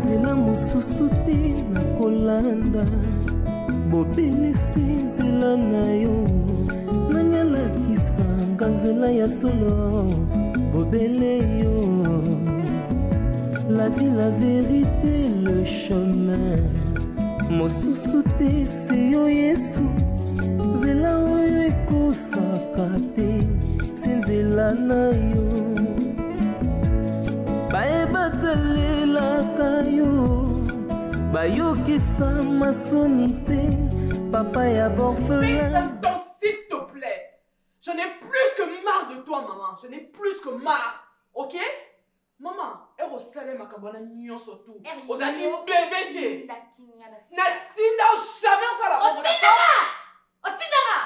Zela mosusu te na kolanda bobelisi nzela na yo nanyalakisanga nzela ya solo bobele yo. La vie, la vérité, le chemin mosusu te se yo Yesu nzela oyo ekosaka te se nzela na yo. Bayebatalelaka yo bayokisa masoni te papa ya borphelin. S'il te plaît, j'en ai plus que marre de toi maman, j'en ai plus que marre, ok? Maman, elle ressalait ma cabane nyon surtout. Ozaki bébé te. Natina jamais on s'en la Otinara!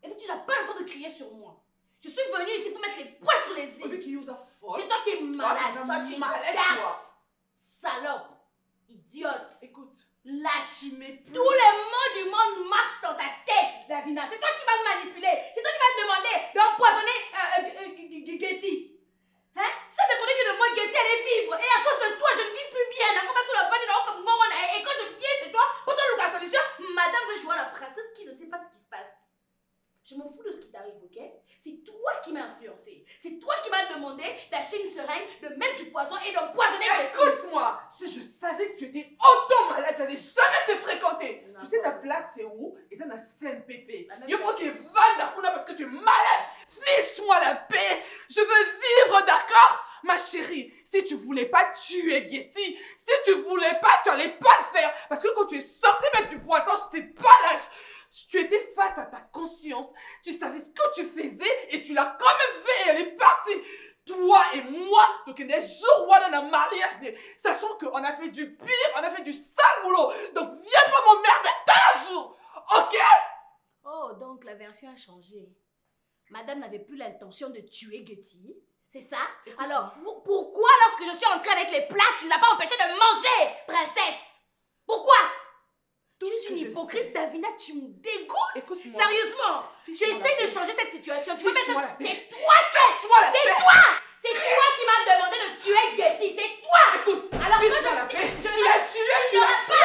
Et puis tu n'as pas le temps de crier sur moi. Je suis venue ici pour mettre les poings sur les i. C'est toi qui es malade. Toi tu es casse. Salope. Idiote. Écoute. Lâche. Tous les mots du monde marchent dans ta tête, Davina. C'est toi qui vas me manipuler. C'est toi qui vas me demander d'empoisonner Getty. Hein? Ça dépendait que de moi, Getty allait vivre. Et à cause de toi, je ne vis plus bien. Et quand je viens chez toi, pour te louer la solution, madame veut jouer à la princesse qui ne sait pas ce qui se passe. Je m'en fous de ce qui t'arrive, ok? C'est toi qui m'as influencé. C'est toi qui m'as demandé d'acheter une seringue, de mettre du poison et d'empoisonner Getty. Écoute-moi, si je savais que tu étais autant malade, j'allais jamais te fréquenter. Tu sais ta place c'est où? Et ça, dans CNPP. Il faut que va là parce que tu es malade. Fiche-moi la paix. Je veux vivre, d'accord? Ma chérie, si tu voulais pas tuer Getty, si tu voulais pas, tu allais pas le faire. Parce que quand tu es sorti mettre du poisson, je t'ai pas lâché. Tu étais face à ta conscience, tu savais ce que tu faisais et tu l'as quand même fait et elle est partie. Toi et moi, donc il y a des jours où on a un mariage, sachant qu'on a fait du pire, on a fait du sale boulot. Donc viens pas m'emmerder tous les jours, ok? Oh, donc la version a changé. Madame n'avait plus l'intention de tuer Getty, c'est ça? Alors, pourquoi lorsque je suis entrée avec les plats, tu ne l'as pas empêché de manger, princesse? Pourquoi? Tu es une hypocrite, Davina, tu me dégoûtes. Sérieusement, tu essaies de changer cette situation. Tu veux mettre... C'est toi qui m'as demandé de tuer Getty. C'est toi. Écoute, alors tu l'as tué, tu l'as tué.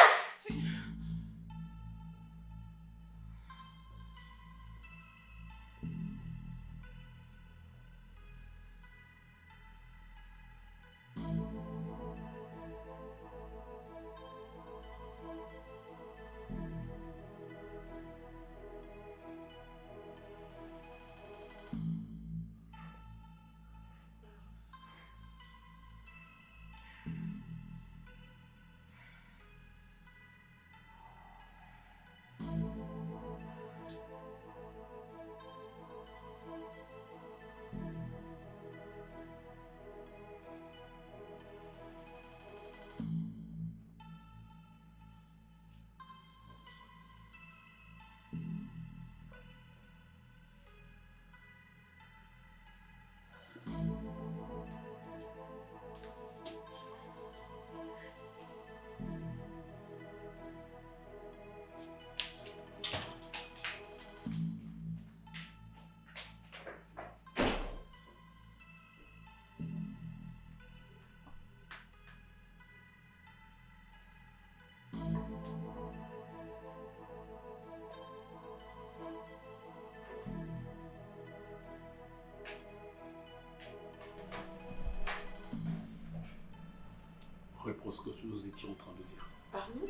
Reprends ce que nous étions en train de dire. Pardon?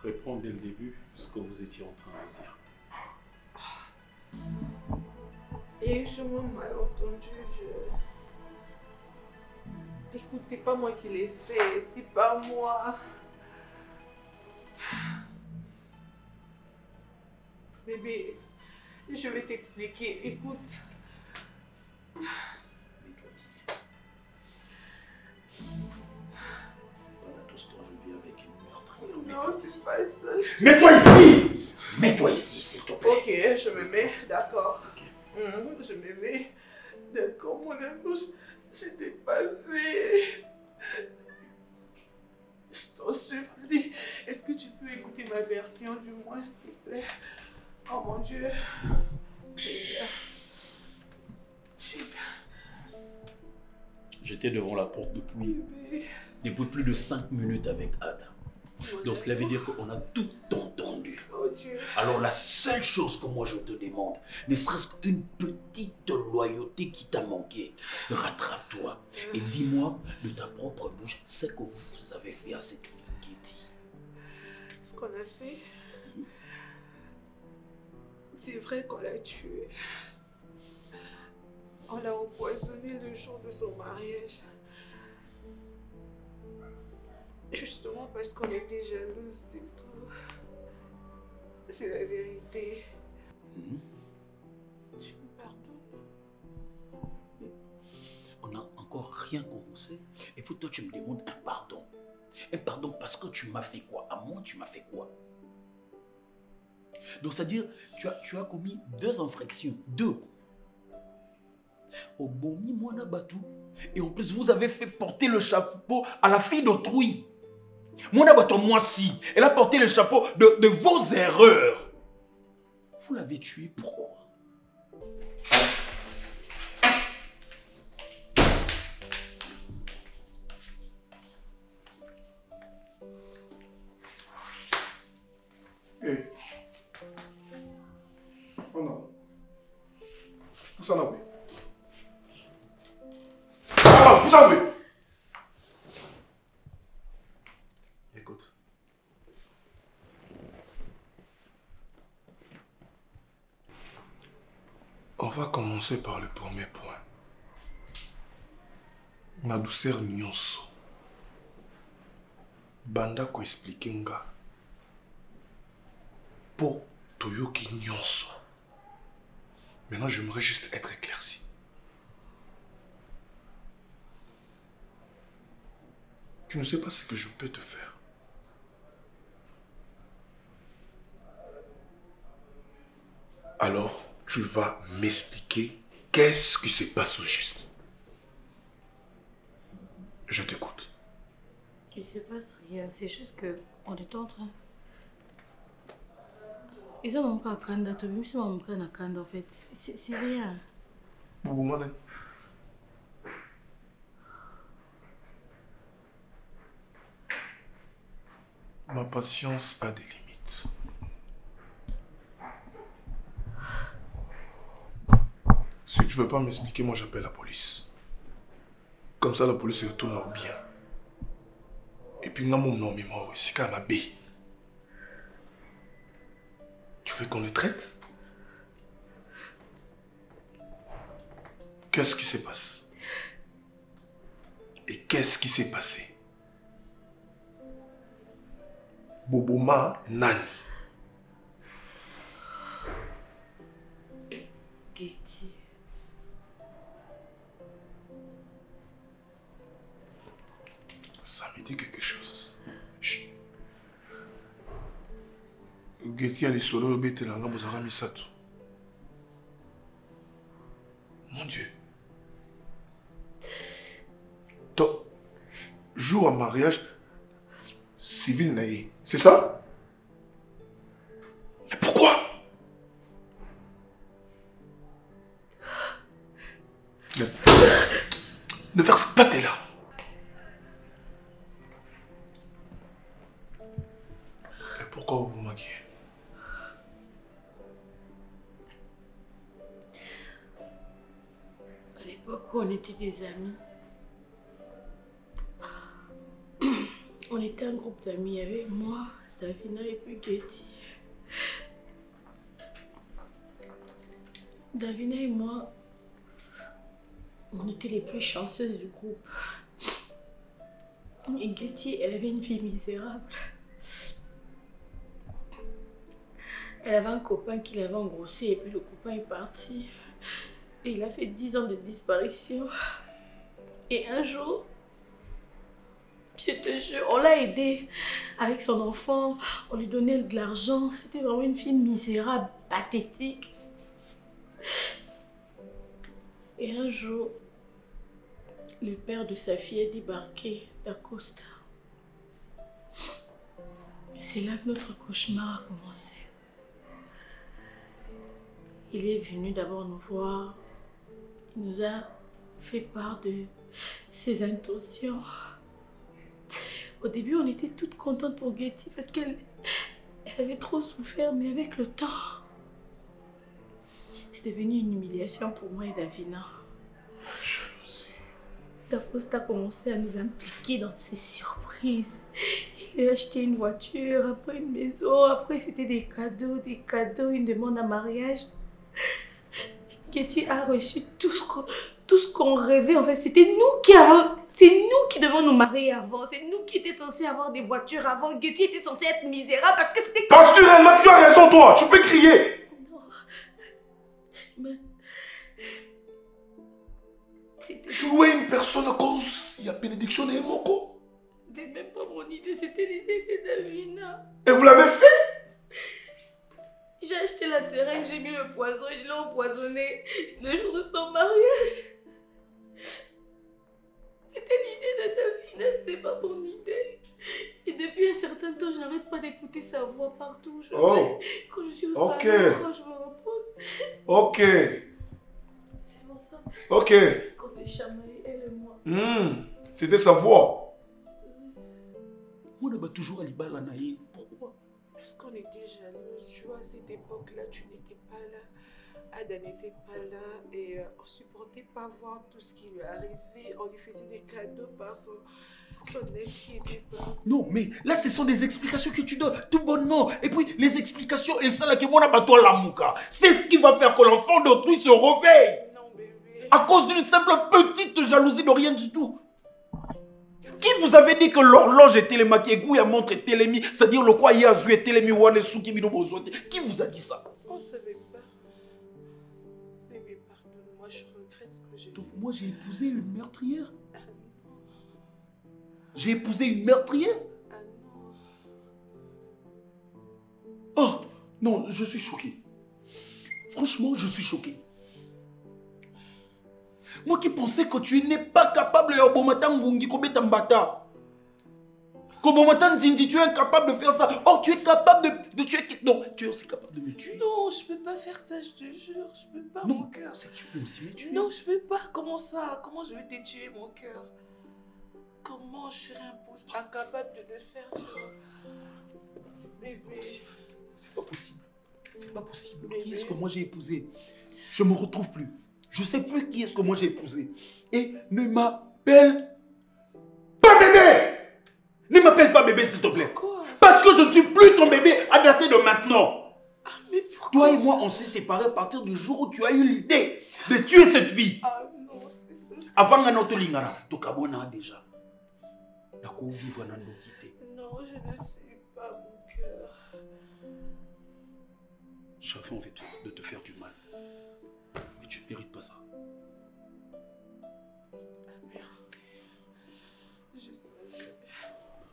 Reprends dès le début ce que vous étiez en train de dire. Il y a eu sûrement malentendu. Écoute, c'est pas moi qui l'ai fait, c'est pas moi. Bébé, je vais t'expliquer. Écoute. Mets-toi ici. Pendant tout ce temps, je vis avec une meurtrière. Non, c'est pas ça. Mets-toi ici! Mets-toi ici, s'il te plaît. Ok, je me mets, d'accord. Okay. Je me mets. D'accord, mon amour, je t'ai pas fait. Je t'en supplie. Est-ce que tu peux écouter ma version du moins, s'il te plaît? Oh mon Dieu. Seigneur. Je J'étais devant la porte depuis plus de 5 minutes avec Ada. Donc cela veut dire qu'on a tout entendu. Oh Dieu. Alors la seule chose que moi je te demande, ne serait-ce qu'une petite loyauté qui t'a manqué, rattrape-toi et dis-moi de ta propre bouche ce que vous avez fait à cette fille Getty. Ce qu'on a fait, c'est vrai qu'on l'a tuée. On l'a empoisonné le jour de son mariage. Justement parce qu'on était jaloux, c'est tout. C'est la vérité. Tu me pardonnes? On n'a encore rien commencé et puis toi tu me demandes un pardon. Un pardon parce que tu m'as fait quoi? À moi tu m'as fait quoi? Donc c'est-à-dire tu as commis 2 infractions. 2. Au Bomi Mwana Batou. Et en plus vous avez fait porter le chapeau à la fille d'autrui. Mwana Batou moi si. Elle a porté le chapeau de vos erreurs. Vous l'avez tué pourquoi? Hey. Fana. Tout ça là, oui. Ah, tout ça, oui. Écoute. On va commencer par le premier point. Ma douceur nyonso. Banda ko expliquer nga. Po toyoki nyonso. Maintenant, j'aimerais juste être éclairci. Tu ne sais pas ce que je peux te faire. Alors, tu vas m'expliquer qu'est-ce qui se passe au juste. Je t'écoute. Il se passe rien, c'est juste qu'on est en train. Ils ont encore un kanda, tu veux même si on a un kanda en fait, c'est rien. Boubou Mané. Ma patience a des limites. Si tu veux pas m'expliquer, moi j'appelle la police. Comme ça la police se retourne au bien. Et puis là mon nom, c'est quand même B. Tu veux qu'on le traite? Qu'est-ce qui se passe? Et qu'est-ce qui s'est passé? Boboma Nani. Getty. Ça me dit quelque chose. Chut. Getty a les solos bêtes là, vous avez mis ça tout. Mon Dieu. Ton jour à mariage civil naïe, c'est ça? Mais pourquoi? Ne verse pas tes larmes. Et pourquoi vous vous maquillez? À l'époque où on était des amis, on était un groupe d'amis avec moi, Davina et puis Getty. Davina et moi, on était les plus chanceuses du groupe. Et Getty, elle avait une vie misérable. Elle avait un copain qui l'avait engrossé et puis le copain est parti. Et il a fait 10 ans de disparition. Et un jour, je te jure, on l'a aidé avec son enfant, on lui donnait de l'argent. C'était vraiment une fille misérable, pathétique. Et un jour, le père de sa fille a débarqué d'Acosta. C'est là que notre cauchemar a commencé. Il est venu d'abord nous voir. Il nous a fait part de ses intentions. Au début, on était toutes contentes pour Getty parce qu'elle avait trop souffert, mais avec le temps, c'est devenu une humiliation pour moi et Davina. Dacosta a commencé à nous impliquer dans ses surprises. Il a acheté une voiture, après une maison, après c'était des cadeaux, une demande en mariage. Getty a reçu tout ce qu'on rêvait. En fait, c'était nous qui avons... C'est nous qui devons nous marier avant. C'est nous qui étions censés avoir des voitures avant. Getty était censé être misérable parce que c'était... Pasturéellement, tu as raison, toi. Tu peux crier. Non. Mais... Tu es une personne à cause. Il y a bénédiction et Moko. C'était même pas mon idée, c'était l'idée de Davina. Et vous l'avez fait? J'ai acheté la seringue, j'ai mis le poison et je l'ai empoisonné le jour de son mariage. C'était l'idée de Davina, c'était pas mon idée. Et depuis un certain temps, je n'arrête pas d'écouter sa voix partout. Quand je suis au salon, quand je me repose. Ok. C'est pour ça. Ok. Quand c'est chamaillé, elle et moi. C'était sa voix. On a toujours Ali Balanaï. Pourquoi? Parce qu'on était jalouses, tu vois, à cette époque-là, tu n'étais pas là. Ada n'était pas là et on supportait pas voir tout ce qui lui arrivait. On lui faisait des cadeaux par son ex qui était parti. Non, mais là, ce sont des explications que tu donnes, tout bonnement. Et puis, les explications, et ça, là, que moi, toi, la mouka. C'est ce qui va faire que l'enfant d'autrui se réveille. Non, bébé. À cause d'une simple petite jalousie de rien du tout. Qui vous avait dit que l'horloge était les maquillés, la montre était les mi, c'est-à-dire le quoi, il a joué était les mi, ou qui vous a dit ça? On savait pas. Bébé, pardonne-moi, je regrette ce que j'ai fait. Donc, moi, j'ai épousé une meurtrière. Ah non. J'ai épousé une meurtrière. Ah non. Oh, non, je suis choqué. Franchement, je suis choqué. Moi qui pensais que tu n'es pas capable de tu es incapable de faire ça. Or, tu es capable de tuer. Non, tu es aussi capable de me tuer. Non, je peux pas faire ça, je te jure. Je peux pas, Non, mon cœur. c'est que tu peux aussi me tuer. Non, je peux pas. Comment ça? Comment je vais te tuer, mon cœur? Comment je serais incapable de le faire, tu vois? Bébé. C'est pas possible. C'est pas possible. Qui est-ce que moi j'ai épousé? Je me retrouve plus. Je sais plus qui est-ce que moi j'ai épousé. Et ne m'appelle pas bébé! Ne m'appelle pas bébé, s'il te plaît. Pourquoi? Parce que je ne suis plus ton bébé à dater de maintenant. Ah, mais pourquoi? Toi et moi, on s'est séparés à partir du jour où tu as eu l'idée de tuer cette fille. Ah non, c'est ça. Avant que notre lingara, tu as déjà. Non, je ne sais pas, mon cœur. J'avais envie de te faire du mal. Mais tu ne mérites pas ça. Ah, merci. Je savais.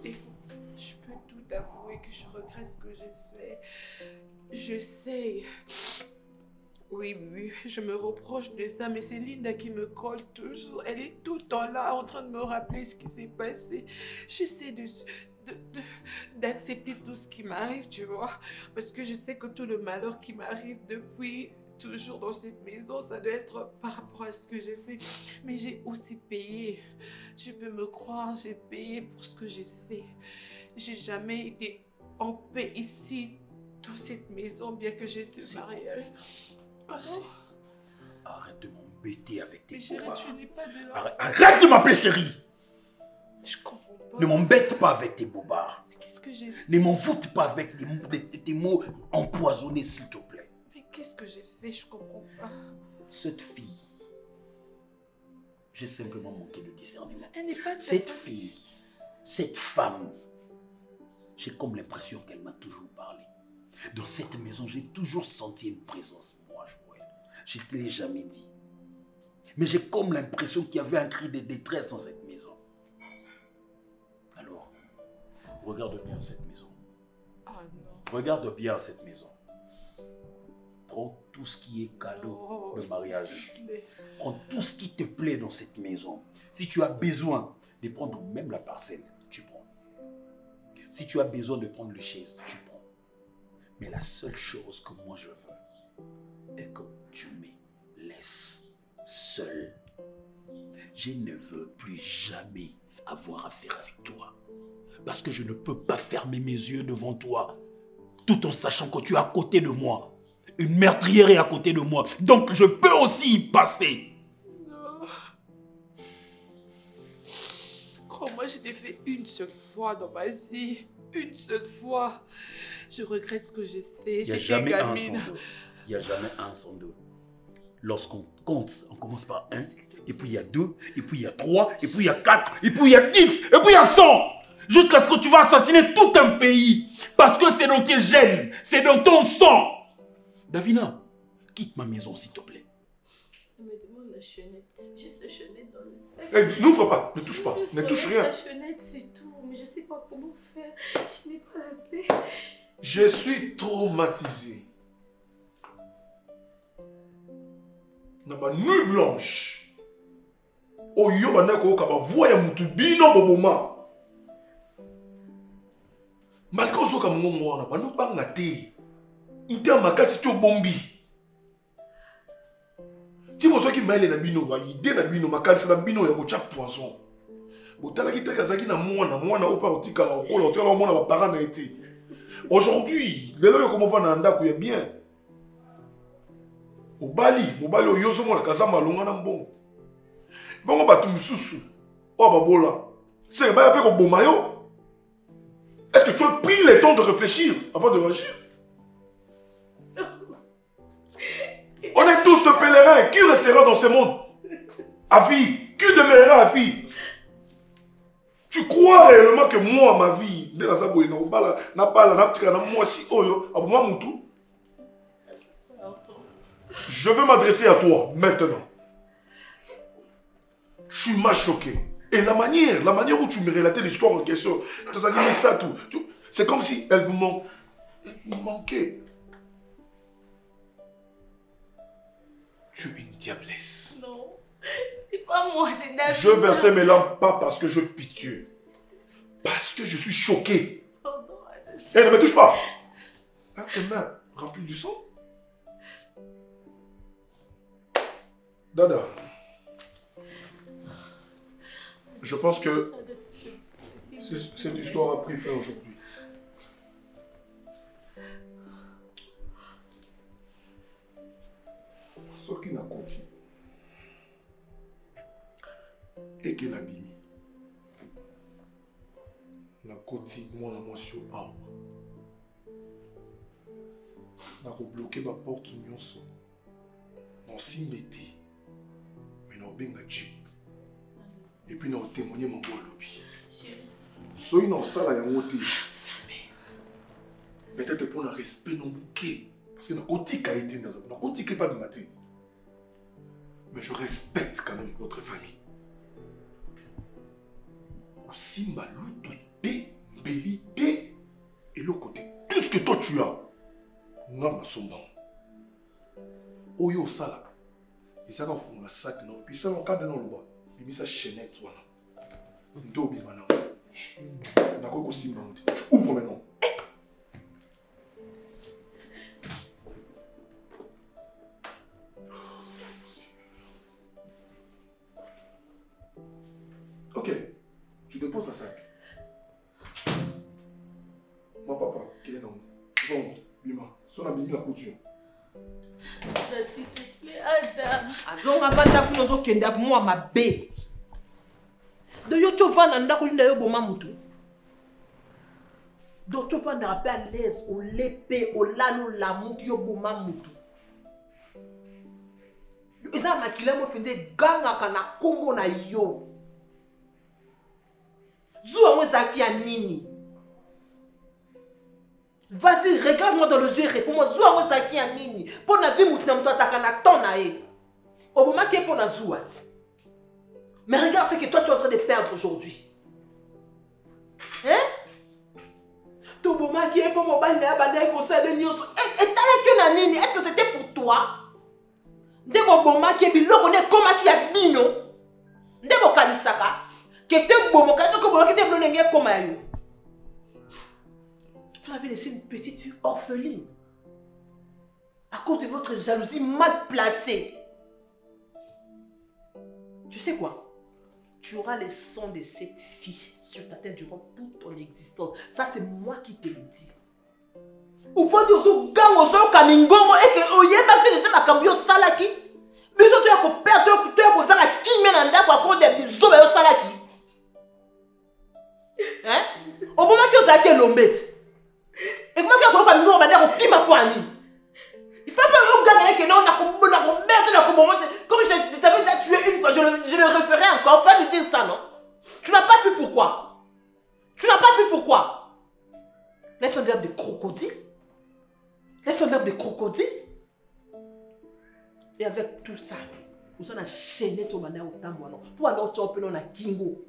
Écoute, je peux tout avouer que je regrette ce que j'ai fait. Je sais. Oui, je me reproche de ça, mais c'est Linda qui me colle toujours. Elle est tout le temps là en train de me rappeler ce qui s'est passé. J'essaie d'accepter tout ce qui m'arrive, tu vois. Parce que je sais que tout le malheur qui m'arrive depuis toujours dans cette maison, ça doit être par rapport à ce que j'ai fait. Mais j'ai aussi payé. Tu peux me croire, j'ai payé pour ce que j'ai fait. J'ai jamais été en paix ici, dans cette maison, bien que j'ai ce mariage. Assez. Arrête de m'embêter avec tes Mais chérie, bobards. tu n'es pas de Arrête de m'appeler chérie. Je comprends pas. Ne m'embête pas avec tes bobards. Mais qu'est-ce que j'ai fait? Ne m'envoûte pas avec tes mots empoisonnés, s'il te plaît. Mais qu'est-ce que j'ai fait? Je comprends pas. Cette fille, j'ai simplement manqué de discernement. Elle n'est pas de ta Cette famille. fille, cette femme, j'ai comme l'impression qu'elle m'a toujours parlé. Dans cette maison, j'ai toujours senti une présence, moi, Joël. Je ne te l'ai jamais dit. Mais j'ai comme l'impression qu'il y avait un cri de détresse dans cette maison. Alors, regarde bien cette maison. Ah non. Regarde bien cette maison. Prends tout ce qui est cadeau de mariage. s'il te plaît. Prends tout ce qui te plaît dans cette maison. Si tu as besoin de prendre même la parcelle, tu prends. Si tu as besoin de prendre le chaise, tu prends. Mais la seule chose que moi je veux est que tu me laisses seul. Je ne veux plus jamais avoir affaire avec toi. Parce que je ne peux pas fermer mes yeux devant toi, tout en sachant que tu es à côté de moi. Une meurtrière est à côté de moi, donc je peux aussi y passer. Non. Crois-moi, je l'ai fait une seule fois dans ma vie. Une seule fois. Je regrette ce que j'ai fait. Il n'y a jamais un sans deux. Il n'y a jamais un sans deux. Lorsqu'on compte, on commence par 1, et puis il y a 2, et puis il y a 3, et puis il y a 4, et puis il y a 10, et puis il y a 100. Jusqu'à ce que tu vas assassiner tout un pays. Parce que c'est dans tes gènes, c'est dans ton sang. Davina, quitte ma maison s'il te plaît. Je me demande la chenette. Juste la chenette dans le sac. Hey, n'ouvre pas, ne touche pas, ne touche rien. La chenette, c'est tout. Mais je ne sais pas comment faire. Je n'ai pas la paix. Je suis traumatisé. Na ba nuit blanche. Oyo banako ka ba voya mutu bino boboma. Malgré ozoka mongo wana bano banga te. Nta makasi to bombi. Ti bozo ki maile na bino ba ide na bino makanisa na bino ya kocha poison. Botala ki taka zaki na mwana opa otika la okola otika mwana ba parents na été. Aujourd'hui, lelo yo komo vana ndako ya bien. Mobali oyo zo mona kaza malonga na mbongo. Bongo batu mususu o babola. C'est ba pe ko boma yo. Est-ce que tu as pris le temps de réfléchir avant de réagir? On est tous de pèlerins. Qui restera dans ce monde à vie? Qui demeurera à vie? Tu crois réellement que moi, ma vie, je veux m'adresser à toi maintenant. Tu m'as choqué. Et la manière où tu me relatais l'histoire en question, c'est comme si elle vous manquait. Tu es une diablesse. Non, c'est pas moi, c'est David. Je versais mes larmes pas parce que je pitié. Parce que je suis choqué. Oh non, Eh, ne me touche pas. Hein, tes mains remplies du sang. Dada. Je pense que cette histoire a pris fin aujourd'hui. Ce qui n'a continué. Et qui n'a bimi. La côté, moi, la motion, ah. On a rebloqué ma porte, on s'y mettait. Mais on a bien la jeep. Et puis on a témoigné mon beau lobby. So il y a ça là, il y a peut-être pour un respect non bouquet. Parce que nous avons dit qu'il été dans nous avons dit qu'il pas de matin. Mais je respecte quand même votre famille. Aussi malou, tout bé, béli, bé. Et l'autre côté, tout ce que toi tu as, non, ma sombre. Oyo ça là. Et ça quand on a sac non. Puis ça on cadre dans le bas. Il met sa chaînette voilà. Ndo bi maintenant. Na ko aussi non. Tu ouvres maintenant. Ok. Tu déposes la sac. Mon papa, qui est non. Bon, Bima, son ami la couture. S'il te plaît, Adam. Azonga banda kuno zo kenda moi ma bé. De yo to vanda ndako linda yo boma mutu. Donc tu vanda rappel à l'aise au l'épée au lalo la mutu yo boma mutu. Eza makila mo pende ganga kana kombo na yo. Zuwa mo zaki ya nini? Vas-y, regarde-moi dans les yeux et réponds-moi. Zoua mo zaki ya nini? Pour na vie mutu na mutu azaka na ton na e. Oboma ke pour na zouat. Mais regarde ce que toi tu es en train de perdre aujourd'hui. Hein? Toboma ke pour mo bande ya bande ya conseil de nyonso. Et tala que na nini? Est-ce que c'était pour toi? Ndeko boma ke biloko ne koma ki ya bino. Ndeko kanisaka. Que te bomo kasi ko bomo ke te blonde nge koma ya yo. Vous avez laissé une petite fille orpheline à cause de votre jalousie mal placée. Tu sais quoi? Tu auras les sons de cette fille sur ta tête durant toute ton existence. Ça, c'est moi qui te le dis. Ou faut dire au gang au sol kamingongo et que oyeba que laisser ma cambio salaki. Biso tu as ko perdre tu as ko sala kimé na ndako à cause des biso ba salaki. Hein? Au moment que ça que lombette. Et comment tu as ko kamingongo ba ndako kima pour ani? Il faut pas au gang que non on a ko mettre na ko moment comme je t'avais déjà tué une fois, je le referai encore. Faut lui dire ça non? Tu n'as pas pu pourquoi? Tu n'as pas pu pourquoi? Laisse-moi dire de crocodile. Laisse-moi dire de crocodile. Et avec tout ça, vous en chaîné ton manière au temps non. Pour aller au top non na kingo.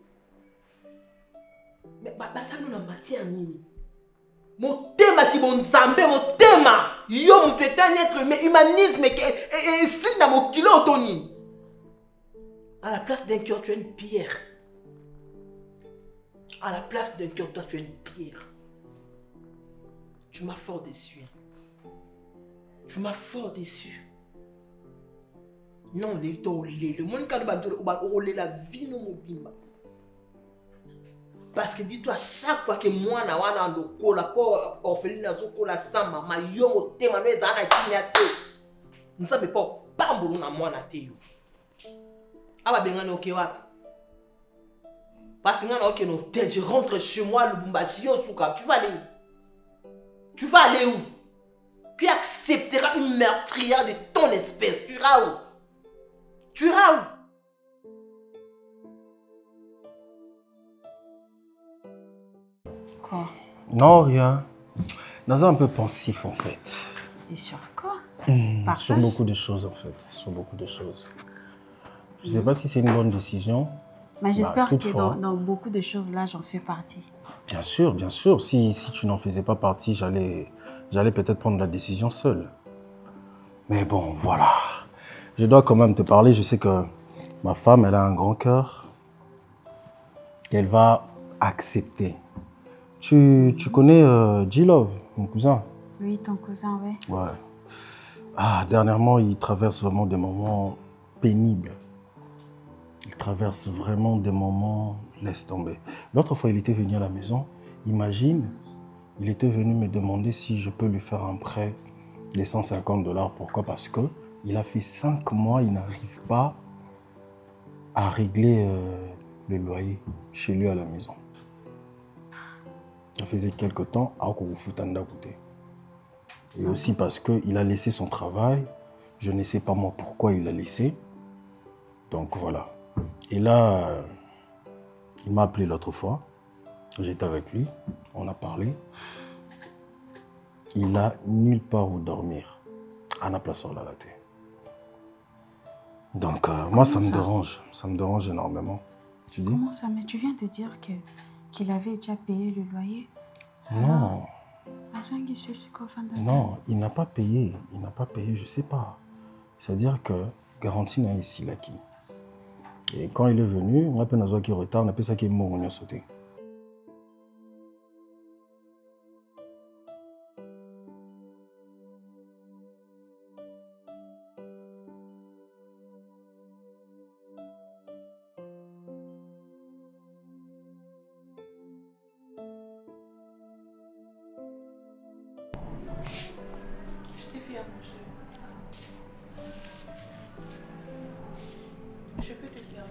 Mais ça nous na matière nini. Mon thème qui mon zambé mon thème. Yo mon est un être mais humanisme et signe dans mon kilo Tony. À la place d'un cœur tu as une pierre. À la place d'un cœur toi tu as une pierre. Tu m'as fort déçu. Tu m'as fort déçu. Non, le monde qui a la vie no mobimba. Parce que dis-toi, chaque fois que moi na wana ndoko la pauvre orpheline na zoko la sama ma yo motema no ezana kinya te. Nzambe pa pambulu na mwana te yo. Aba bengana oke wapi? Parce que ngana oke no te, je rentre chez moi Lubumbashi yo suka. Tu vas aller où? Tu vas aller où? Tu accepteras une meurtrière de ton espèce. Tu iras où? Tu iras où? Quoi? Non, rien. Dans un peu pensif en fait. Et sur quoi? Sur beaucoup de choses en fait. Sur beaucoup de choses. Je ne sais pas si c'est une bonne décision. Mais j'espère que toutefois, dans beaucoup de choses là, j'en fais partie. Bien sûr, bien sûr. Si tu n'en faisais pas partie, j'allais peut-être prendre la décision seule. Mais bon, voilà. Je dois quand même te parler. Je sais que ma femme, elle a un grand cœur. Elle va accepter. Tu connais G-Love, mon cousin? Oui, ton cousin, oui. Ouais. Ah, dernièrement, il traverse vraiment des moments pénibles. Il traverse vraiment des moments, laisse tomber. L'autre fois, il était venu à la maison. Imagine, il était venu me demander si je peux lui faire un prêt de 150 $. Pourquoi? Parce que il a fait 5 mois, il n'arrive pas à régler le loyer chez lui à la maison. Ça faisait quelque temps à Okofutanda Kouté. Et aussi parce qu'il a laissé son travail. Je ne sais pas moi pourquoi il l'a laissé. Donc voilà. Et là, il m'a appelé l'autre fois. J'étais avec lui. On a parlé. Il n'a nulle part où dormir. Ana place sur la latte. Donc moi, ça me dérange. Ça me dérange énormément. Tu dis? Comment ça? Mais tu viens de dire qu'il avait déjà payé le loyer? Non. Non, il n'a pas payé. Il n'a pas payé, je ne sais pas. C'est-à-dire que garantie n'a ici là qui. Et quand il est venu, on a appelé un qui retard, on appelle ça qui est mort, on a sauté. Je peux te servir.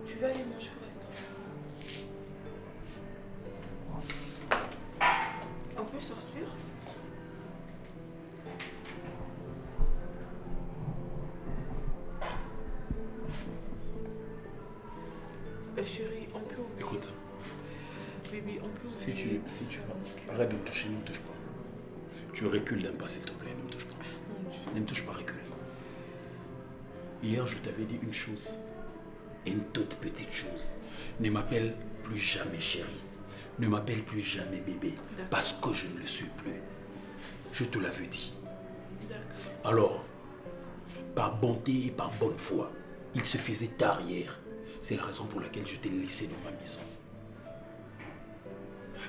Tu vas aller manger au restaurant. On peut sortir? Chérie, on peut oublier. Écoute. Bébé, on peut Si oublier. tu arrête de me toucher, ne me touche pas. Tu recules d'un pas, s'il te plaît, ne me touche pas. Ne me touche pas, recule. Hier, je t'avais dit une chose. Une toute petite chose. Ne m'appelle plus jamais chérie. Ne m'appelle plus jamais bébé. Parce que je ne le suis plus. Je te l'avais dit. Alors, par bonté et par bonne foi, il se faisait tard hier. C'est la raison pour laquelle je t'ai laissé dans ma maison.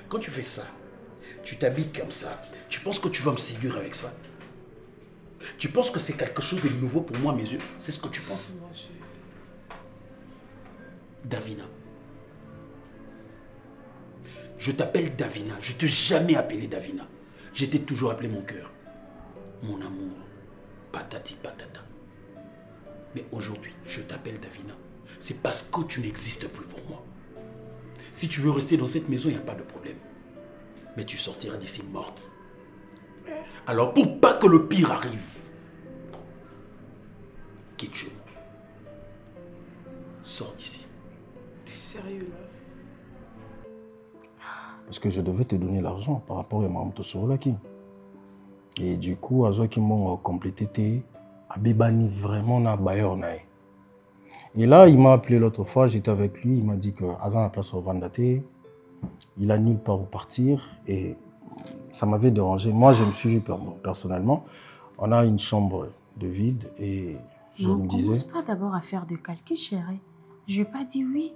Quand tu fais ça, Tu t'habilles comme ça. Tu penses que tu vas me séduire avec ça? Tu penses que c'est quelque chose de nouveau pour moi à mes yeux? C'est ce que tu penses? Davina. Je t'appelle Davina. Je ne t'ai jamais appelé Davina. Je t'ai toujours appelé mon cœur. Mon amour. Patati patata. Mais aujourd'hui, je t'appelle Davina. C'est parce que tu n'existes plus pour moi. Si tu veux rester dans cette maison, il n'y a pas de problème. Mais tu sortiras d'ici morte. Alors pour pas que le pire arrive, quitte chez moi. Sors d'ici. T'es sérieux là? Parce que je devais te donner l'argent par rapport à Mme Tosorolaki. Et du coup, à qui m'ont complété, Abibani vraiment na bailleur nae. Et là, il m'a appelé l'autre fois, j'étais avec lui, il m'a dit que Azan a place au Vandate, il a nulle part où partir et ça m'avait dérangé. Moi, je me suis dit personnellement, on a une chambre de vide et je me disais... Commence pas d'abord à faire de calcul, chérie. Je n'ai pas dit oui.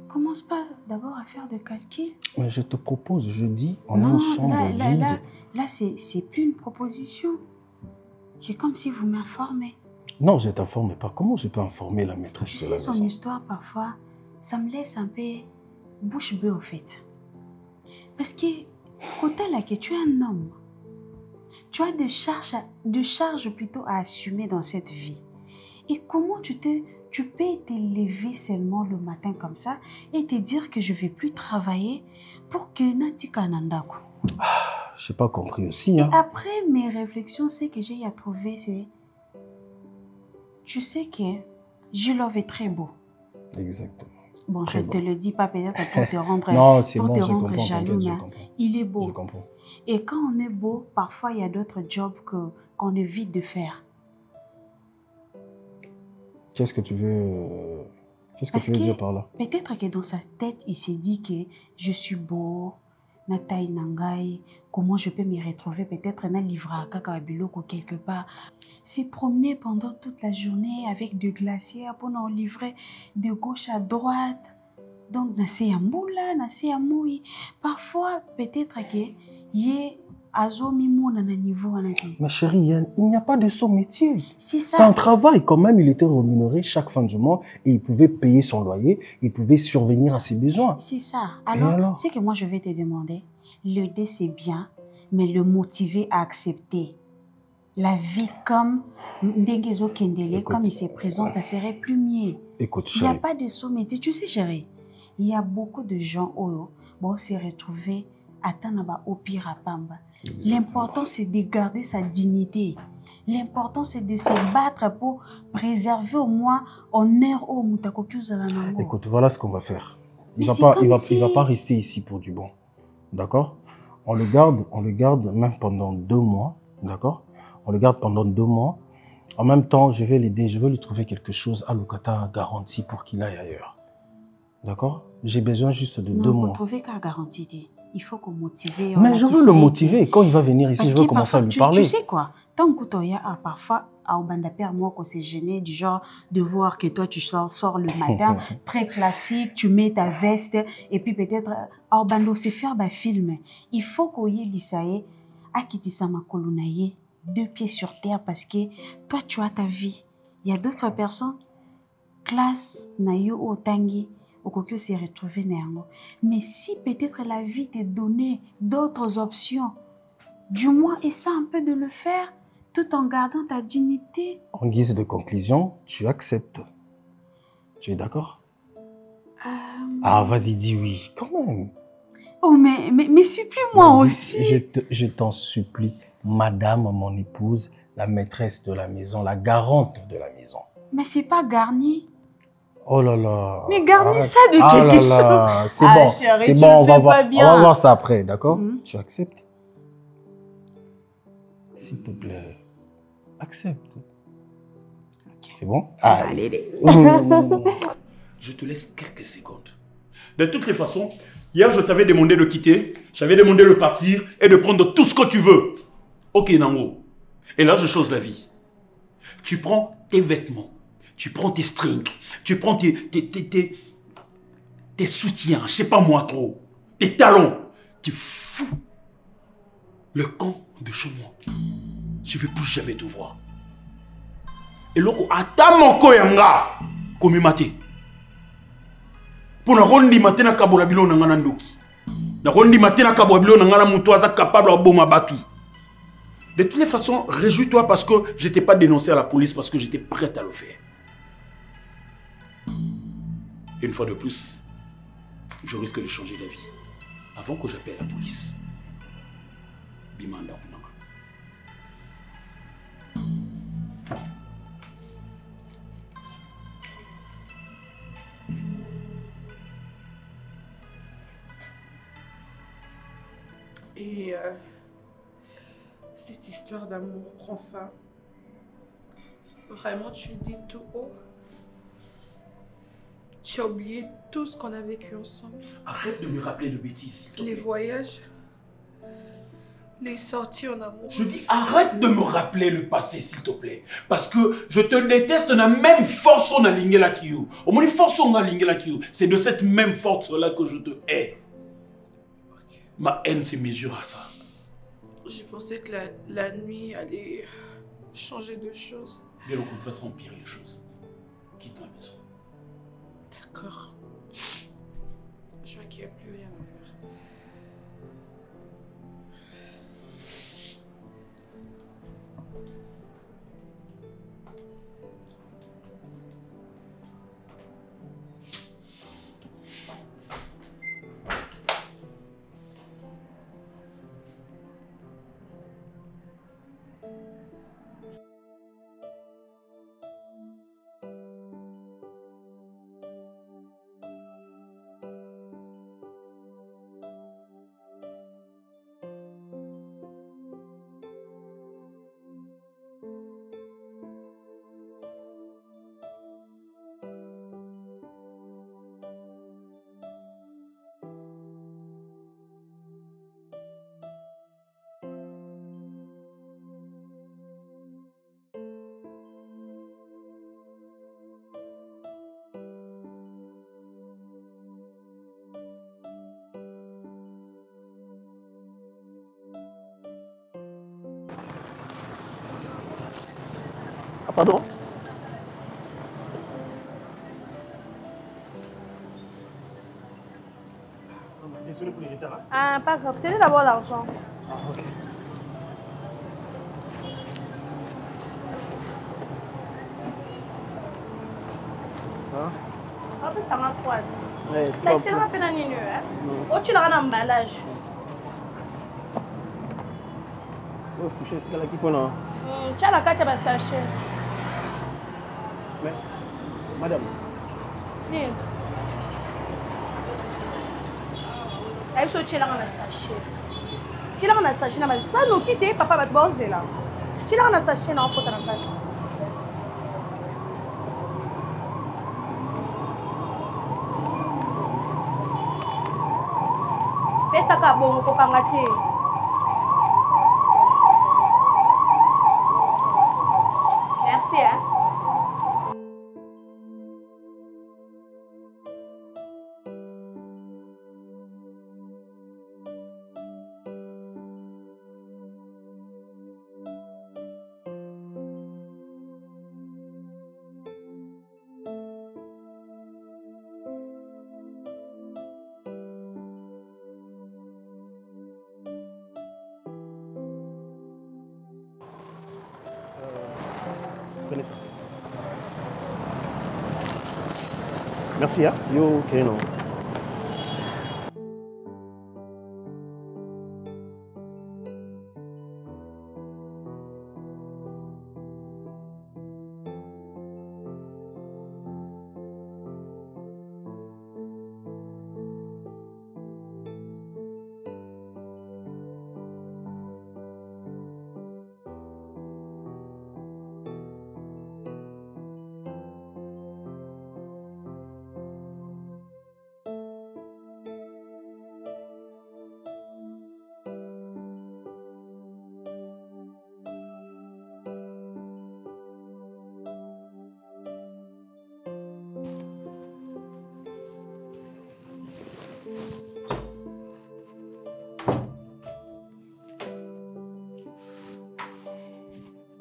Commence pas d'abord à faire de calcul. Mais je te propose, je dis, on a une chambre vide. Là c'est plus une proposition. C'est comme si vous m'informez. Non, je ne t'informe pas. Comment je peux informer la maîtresse de la maison? Tu sais, son histoire, parfois, ça me laisse un peu bouche bée, au fait. Parce que, côté là, que tu es un homme, tu as de charges plutôt à assumer dans cette vie. Et comment tu peux te lever seulement le matin comme ça et te dire que je ne vais plus travailler pour que Nati Kanandako. Je n'ai pas compris aussi. Hein. Et après mes réflexions, ce que j'ai à trouver, c'est... Tu sais que Julov est très beau. Exactement. Bon, je ne te le dis pas peut-être pour te rendre, non, c'est pour bon, te je rendre comprends, jaloux. Mais il est beau. Je comprends. Et quand on est beau, parfois il y a d'autres jobs qu'on évite de faire. Qu'est-ce que tu veux, dire par là? Peut-être que dans sa tête, il s'est dit que je suis beau, Nataï Nangai, comment je peux me retrouver peut-être dans livra Kakabiloko quelque part. C'est promener pendant toute la journée avec des glaciers pour nous livrer de gauche à droite. Donc, Nassé Amboula, Nassé Amoui. Parfois, peut-être que yé azomi mon niveau. Ma chérie, il n'y a pas de son métier. C'est ça. C'est un travail quand même. Il était rémunéré chaque fin du mois et il pouvait payer son loyer, il pouvait survenir à ses besoins. C'est ça. Alors, c'est que moi je vais te demander, l'aider c'est bien, mais le motiver à accepter. La vie comme Ndengezo Kendele, comme il se présente, ça serait plus mieux. Écoute, chérie. Il n'y a pas de son métier. Tu sais, chérie, il y a beaucoup de gens qui s'est retrouvés à Tanaba au pire à Pamba. L'important, c'est de garder sa dignité. L'important, c'est de se battre pour préserver au moins honneur au Mutakoku Zalanango. Écoute, voilà ce qu'on va faire. Il ne va pas rester ici pour du bon. D'accord? On le garde même pendant 2 mois. D'accord? On le garde pendant 2 mois. En même temps, je vais l'aider. Je vais lui trouver quelque chose à Lukata garantie pour qu'il aille ailleurs. D'accord? J'ai besoin juste de 2 mois. Non, pour trouver qu'à garantie, il faut qu'on motive. Mais je veux le motiver. Quand il va venir ici, je veux commencer à lui parler. Tu sais quoi? Tant que tu as parfois, à Obanda Père, moi, qu'on s'est gêné du genre de voir que toi, tu sors le matin, très classique, tu mets ta veste, et puis peut-être, à Obanda, c'est faire un film. Il faut qu'on y ait l'issaïe, à Kitisama Kolunaye, 2 pieds sur terre, parce que toi, tu as ta vie. Il y a d'autres personnes, classe, nayo, otangi, au s'est retrouvé néanmoins. Mais si peut-être la vie te donnait d'autres options, du moins essaie un peu de le faire tout en gardant ta dignité. En guise de conclusion, tu acceptes. Tu es d'accord? Ah, vas-y, dis oui, quand même. Oh, mais supplie-moi aussi. Je t'en supplie, madame, mon épouse, la maîtresse de la maison, la garante de la maison. Mais c'est pas garni. Oh là là. Mais garnis ça de quelque chose. C'est bon, chérie, c'est bon, on va voir ça après, d'accord? Tu acceptes? S'il te plaît, accepte. Okay. C'est bon? Allez. Je te laisse quelques secondes. De toutes les façons, hier je t'avais demandé de quitter, j'avais demandé de partir et de prendre tout ce que tu veux. Ok, Nango. Et là, je change d'avis. Tu prends tes vêtements. Tu prends tes strings, tu prends tes soutiens, je sais pas moi trop, tes talons. Tu fous le camp de chez moi. Je ne vais plus jamais te voir. Et loko ata moko yanga komi mate. Pour na rondi matena kabola bilo na ngana ndoki. Na rondi matena kabola bilo na ngana muto aza capable de boma batu. De toutes les façons, réjouis-toi parce que je t'ai pas dénoncé à la police parce que j'étais prête à le faire. Une fois de plus, je risque de changer d'avis avant que j'appelle la police. Bimanda Punama. Et cette histoire d'amour prend fin. Vraiment, tu le dis tout haut. Tu as oublié tout ce qu'on a vécu ensemble. Arrête de me rappeler de bêtises. Les voyages, les sorties en amour. Je dis arrête de me rappeler le passé s'il te plaît. Parce que je te déteste la même force on a ligné la kiou. Au moins force on a ligné la kiou. C'est de cette même force là que je te hais. Ma haine se mesure à ça. Je pensais que la nuit allait changer de choses. Bien au contraire, ça empirer les choses. Quitte ma maison. D'accord. Je vois qu'il n'y a plus rien à faire. Ah, pardon? Désolé pour les retards. Hein? Ah, pas grave. Tenez d'abord l'argent. Ah, ok. Ça? En plus, ça m'a quoi? Ouais, Mais c'est pas peine à ninu, hein? Oh, tu l'as un emballage. Oh, je suis là qui connaît. Tu as la carte à sachet. Mais, madame. Oui. Elle se tient là dans le sachet. Tu l'as dans le sachet. Ça nous quitte, papa va te bonzer là. Tu l'as dans le sachet, non, faut te la carte. Fais ça comme bon, faut pas rater. Merci, hein. Prenez ça. Merci, hein? Yo, ok, non.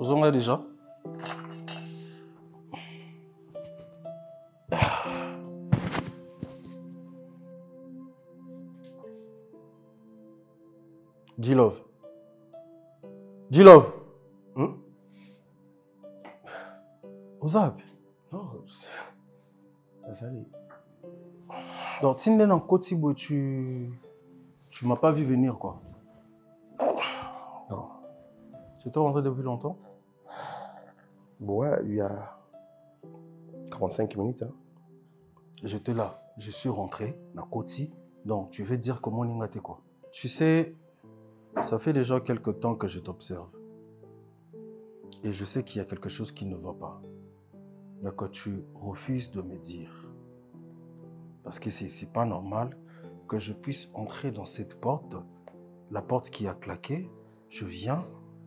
Ozonga déjà. G-Love. G-Love. Ozap. Non, Azali. Donc, si dans Kotibo, tu m'as pas vu venir, quoi. Non. Tu étais rentré depuis longtemps? Ouais, il y a 45 minutes. Hein. J'étais là. Je suis rentré dans Koti. Donc, tu veux dire comment on y quoi? Tu sais, ça fait déjà quelque temps que je t'observe. Et je sais qu'il y a quelque chose qui ne va pas. Mais que tu refuses de me dire. Parce que c'est pas normal que je puisse entrer dans cette porte, la porte qui a claqué, je viens,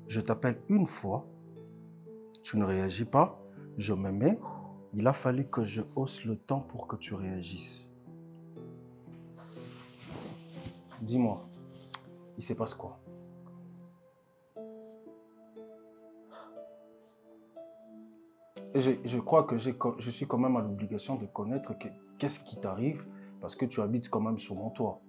je t'appelle une fois, tu ne réagis pas, je me mets, il a fallu que je hausse le temps pour que tu réagisses. Dis-moi, il se passe quoi? Et je crois que je suis quand même à l'obligation de connaître qu'est-ce qui t'arrive parce que tu habites quand même sur mon toit.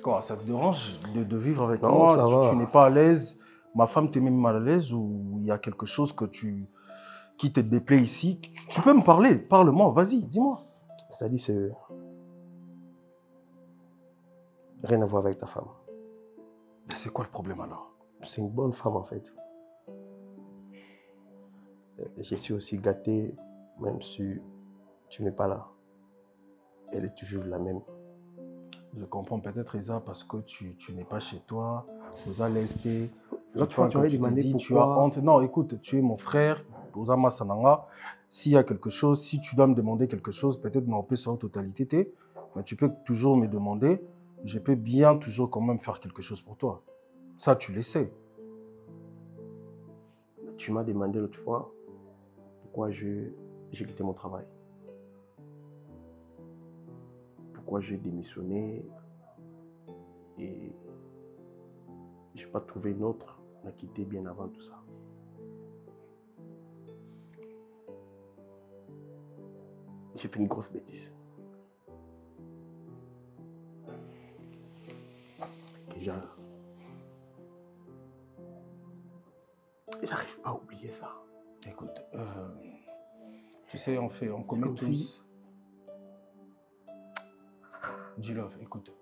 Quoi, ça te dérange de vivre avec Non, moi? ça va. Tu n'es pas à l'aise? Ma femme t'est même mal à l'aise ou il y a quelque chose qui te déplaît ici? Tu peux me parler, parle-moi, vas-y, dis-moi. C'est-à-dire, c'est rien à voir avec ta femme. Mais c'est quoi le problème alors? C'est une bonne femme en fait. Je suis aussi gâté, même si tu n'es pas là. Elle est toujours la même. Je comprends peut-être, Isa, parce que tu n'es pas chez toi, vous allez rester. L'autre fois, tu m'avais demandé pourquoi... Tu as honte. Non, écoute, tu es mon frère, Ozama Sananga. S'il y a quelque chose, si tu dois me demander quelque chose, peut-être non plus en totalité, mais tu peux toujours me demander. Je peux bien toujours quand même faire quelque chose pour toi. Ça, tu le sais. Tu m'as demandé l'autre fois pourquoi j'ai quitté mon travail. Pourquoi j'ai démissionné et je n'ai pas trouvé une autre. On a quitté bien avant tout ça. J'ai fait une grosse bêtise. J'arrive pas à oublier ça. Écoute, tu sais, on commet tous... Si... G-Love, écoute,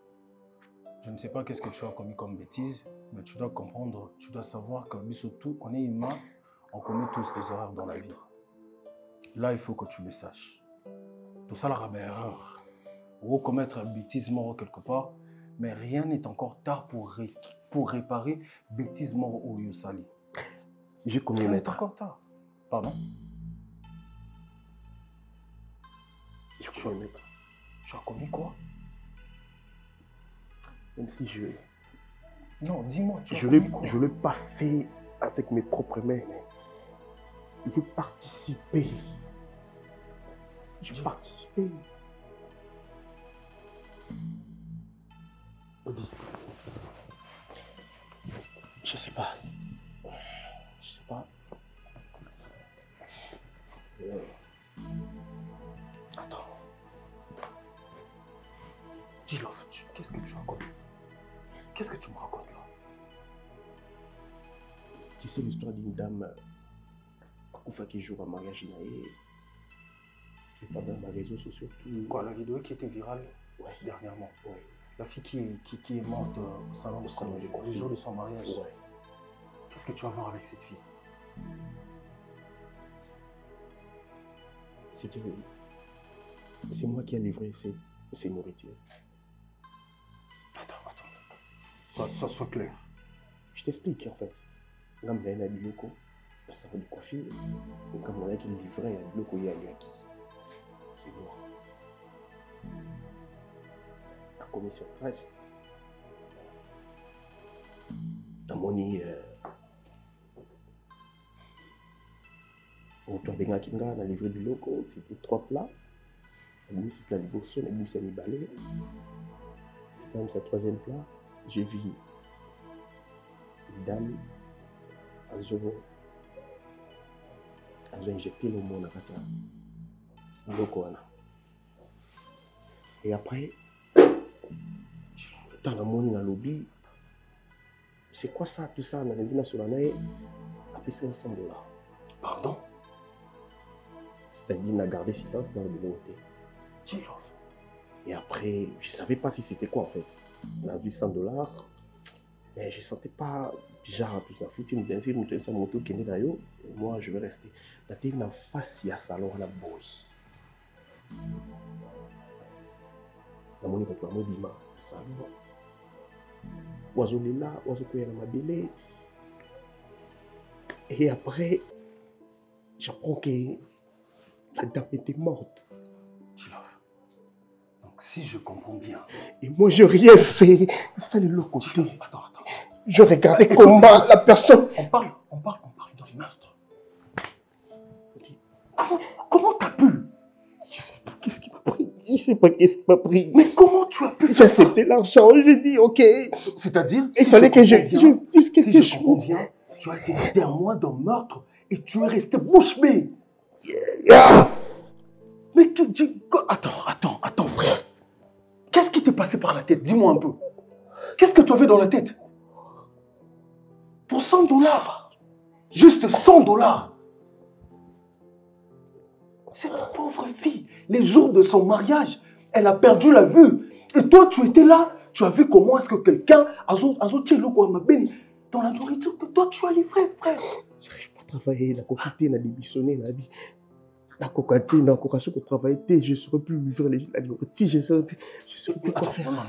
je ne sais pas qu'est-ce que tu as commis comme bêtise, mais tu dois comprendre, tu dois savoir que nous surtout, on est humain, on commet tous des erreurs dans la vie. Là, il faut que tu le saches. Tout ça, la erreur. Ou commettre un bêtise mort quelque part, mais rien n'est encore tard pour réparer bêtise mort au Yosali. J'ai commis Rien n'est maître. encore tard. Pardon? J'ai commis maître. Tu as commis quoi? Même si je... Non, dis-moi, tu as Je commis quoi? ne l'ai pas fait avec mes propres mains, mais j'ai participé. J'ai participé. Odi, je sais pas. Je sais pas. Attends. G-Love, qu'est-ce que tu racontes? Qu'est-ce que tu me racontes là? Tu sais l'histoire d'une dame qui joue à mariage naïe. Et pendant les réseaux sociaux, tout... Quoi, la vidéo qui était virale dernièrement? Ouais. La fille qui est morte au salon de coiffure, le jour de son mariage. Ouais. Qu'est-ce que tu vas voir avec cette fille? C'est moi qui ai livré ces nourritures. Attends. Ça soit clair. Je t'explique en fait. Quand on a un biloko, le salon de coiffure, quand on a qui livrait un biloko, il y a qui. C'est moi. La commission de presse. Dans mon nid, on a livré du loco, c'était 3 plats. Et nous, c'est plat de bourson, et nous, c'est les balais. Dans ce 3e plat, j'ai vu une dame, elle a injecté le mot dans la et après, dans la monnaie, dans le lobby, c'est quoi ça, tout ça? On a vu sur l'année, après 500 $. Pardon? C'est-à-dire, on a gardé silence dans le bureau. Et après, je ne savais pas si c'était quoi en fait. On a vu 100 $, mais je ne sentais pas genre tout ça. Faut-il me dire, si je moto qui est d'ailleurs, moi je vais rester. La télé en face, il y a salon, la boy. La monnaie va être maman d'ima, salon. Oiseau est là, oiseau qui est dans ma belle. Et après, j'apprends que la dame était morte. Donc si je comprends bien. Et moi je n'ai rien fait. Ça de l'autre côté. Attends. Je regardais comment la personne. On parle d'un meurtre. Comment t'as pu? Je sais pas qu'est-ce qui m'a pris. Je sais pas qu'est-ce qui m'a pris. Mais comment tu as pu? J'ai accepté l'argent. Je dis ok. C'est-à-dire? Il fallait que je dise quelque chose. Bien, tu as été témoin d'un meurtre et tu es resté bouche bée. Mais tu dis. Attends, frère. Qu'est-ce qui t'est passé par la tête? Dis-moi un peu. Qu'est-ce que tu avais dans la tête? Pour 100 $. Juste 100 $. Cette pauvre fille, les jours de son mariage, elle a perdu la vue. Et toi, tu étais là. Tu as vu comment est-ce que quelqu'un a dans la nourriture que toi, tu as livré, frère. J'arrive pas à travailler. La coquité, la démissionné, la coquité, la coquation qu'on travaillait, je ne saurais plus vivre la nourriture. Je ne saurais plus quoi faire. Non.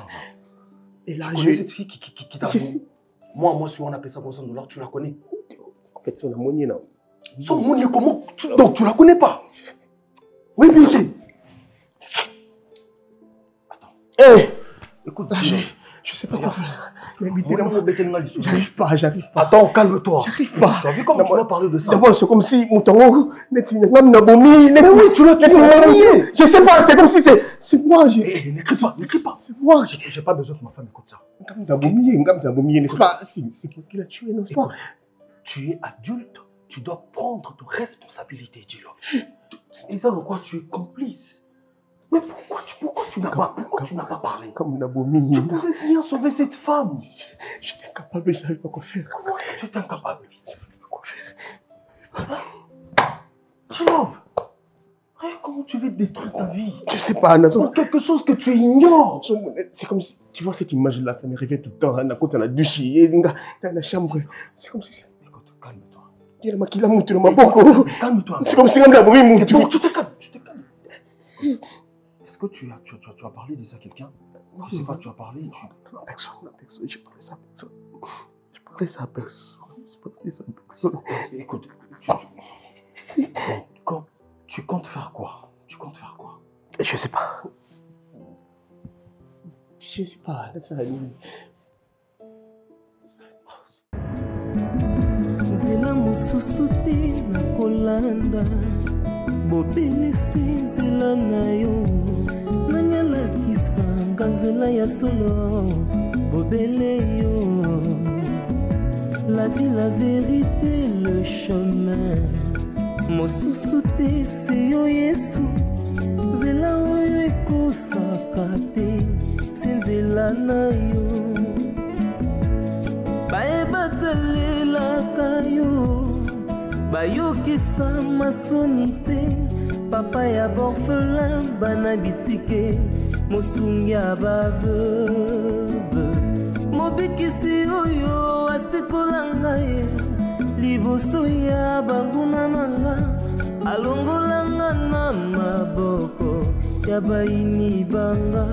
Et là, tu connais cette fille qui t'a vu? Moi, si on appelle ça pour 100 $, tu la connais? En fait, c'est une monnaie, non. Son monnaie, comment? Donc, tu la connais pas? Oui, vérité. Attends. Écoute, je sais pas quoi faire. J'arrive pas. Attends, calme-toi. J'arrive pas. Tu as vu comment tu m'as parlé de ça? D'abord, c'est comme si mon tango, mais oui, tu l'as tué. Je sais pas, c'est comme si c'est moi. N'écris pas. C'est moi. J'ai pas besoin que ma femme écoute ça. N'est-ce pas? C'est moi qui l'ai tué, n'est-ce pas? Tu es adulte, tu dois prendre tes responsabilités, Djilov. Et ça, pourquoi tu es complice? Mais pourquoi tu n'as pas parlé? Comme Nabomi. Tu pourrais bien sauver cette femme. J'étais incapable, je ne savais pas quoi faire. Comment ça, tu étais incapable? Je ne savais pas quoi faire. Djilov, comment tu veux détruire ta vie? Je sais pas, Nazo. Pour quelque chose que tu ignores. C'est comme si, tu vois cette image-là, ça me réveille tout le temps. Quand on a douché, dans la chambre, c'est comme si... Écoute, calme-toi. Il y a le maquillage moutou dans ma boque. Calme-toi. C'est comme si on a brûlé moutou. C'est bon, tu te calmes. Est-ce que tu as parlé de ça à quelqu'un? Je sais pas, tu as parlé. Non, personne. J'ai parlé ça à personne. Écoute, tu comptes faire quoi? Je sais pas. Ça arrive. Nzela mosusu te nakolanda bobelisi nzela na yo nani alakisanga nzela ya solo bobele yo la vie, la vérité, le chemin mosusu te se yo Yesu nzela oyo ekosaka te se nzela na yo bayebatalelaka yo bayokisa masoni te papa ya borphelin bana bitike mosungi ya baveuve mobikisi oyo asikola ngai liboso ya banguna na nga alongolanga na maboko ya bayini banga